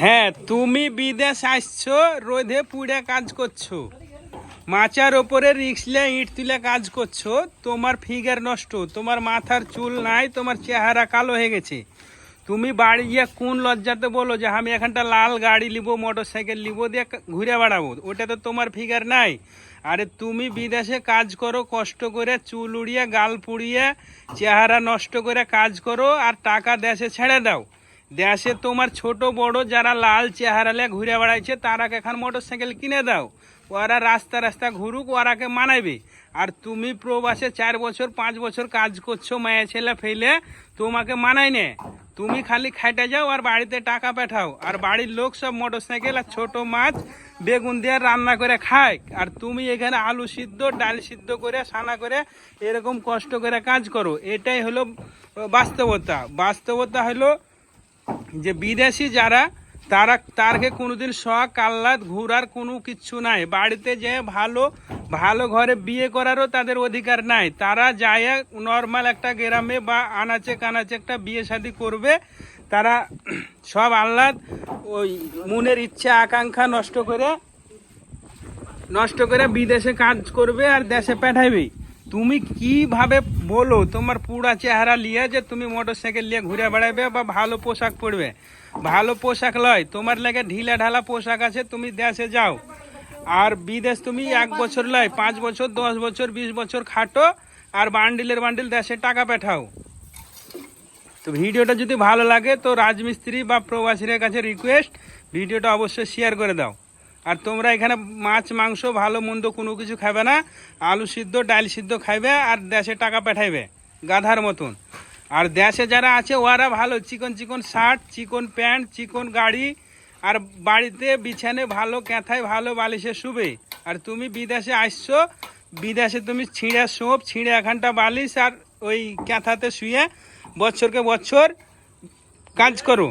হ্যাঁ, তুমি বিদেশ আসছো, রোদে পুড়ে কাজ করছো, মাচার ওপরে রিক্সলে ইট তুলে কাজ করছো, তোমার ফিগার নষ্ট, তোমার মাথার চুল নাই, তোমার চেহারা কালো হয়ে গেছে। তুমি বাড়ি গিয়ে কোন লজ্জাতে বলো যে আমি এখানটা লাল গাড়ি নিব, মোটর সাইকেল নিব, দিয়ে ঘুরে বেড়াবো? ওটা তো তোমার ফিগার নাই। আরে তুমি বিদেশে কাজ করো, কষ্ট করে চুল উড়িয়ে গাল পুড়িয়ে চেহারা নষ্ট করে কাজ করো, আর টাকা দেশে ছেড়ে দাও। দেশে তোমার ছোট বড় যারা লাল চেহারা নিয়ে ঘুরে বেড়াইছে তারাকে এখন মোটর সাইকেল কিনে দাও, ওরা রাস্তা রাস্তা ঘুরুক, ওরাকে মানাবে। আর তুমি প্রবাসে 4 বছর 5 বছর কাজ করছো, মেয়ে ছেলে ফেলে, তোমাকে মানায় নে। তুমি খালি খাইতে যাও আর বাড়িতে টাকা পাঠাও, আর বাড়ির লোক সব মোটর সাইকেল আর ছোট মাছ বেগুন দিয়ে রান্না করে খায়, আর তুমি এখানে আলু সিদ্ধ ডাল সিদ্ধ করে সানা করে এরকম কষ্ট করে কাজ করো। এটাই হলো বাস্তবতা। বাস্তবতা হলো যে বিদেশি যারা, তারকে কোনোদিন শখ আহ্লাদ ঘোরার কোনো কিচ্ছু নাই, বাড়িতে যে ভালো ভালো ঘরে বিয়ে করারও তাদের অধিকার নাই। তারা যায় নর্মাল একটা গ্রামে বা আনাচে কানাচে একটা বিয়ে শাদী করবে, তারা সব আহ্লাদ ওই মনের ইচ্ছা আকাঙ্ক্ষা নষ্ট করে বিদেশে কাজ করবে আর দেশে পাঠাইবে। তুমি কিভাবে বলো তোমার পুরা চেহারা লিয়ে যে তুমি মোটর সাইকেল নিয়ে ঘুরে বেড়াবে বা ভালো পোশাক পরবে? ভালো পোশাক লয়, তোমার লাগে ঢিলা ঢালা পোশাক আছে, তুমি দেশে যাও। আর বিদেশ তুমি 1 বছর লয়, 5 বছর 10 বছর 20 বছর খাটো, আর বান্ডিলের বান্ডিল দেশে টাকা পাঠাও। তো ভিডিওটা যদি ভালো লাগে তো রাজমিস্ত্রি বা প্রবাসীর কাছে রিকোয়েস্ট, ভিডিওটা অবশ্যই শেয়ার করে দাও। আর তোমরা এখানে মাছ মাংস ভালো মন্দ কোনো কিছু খাবে না, আলু সিদ্ধ ডাল সিদ্ধ খাইবে আর দেশে টাকা পাঠাইবে গাধার মতন। আর দেশে যারা আছে ওরা ভালো চিকন চিকন শার্ট, চিকন প্যান্ট, চিকন গাড়ি, আর বাড়িতে বিছানে ভালো ক্যাথায় ভালো বালিশে শুবে। আর তুমি বিদেশে আসছো, বিদেশে তুমি ছিঁড়ে সোপ ছিঁড়ে এখানটা বালিশ আর ওই ক্যাথাতে শুয়ে বছরকে বছর কাজ করো।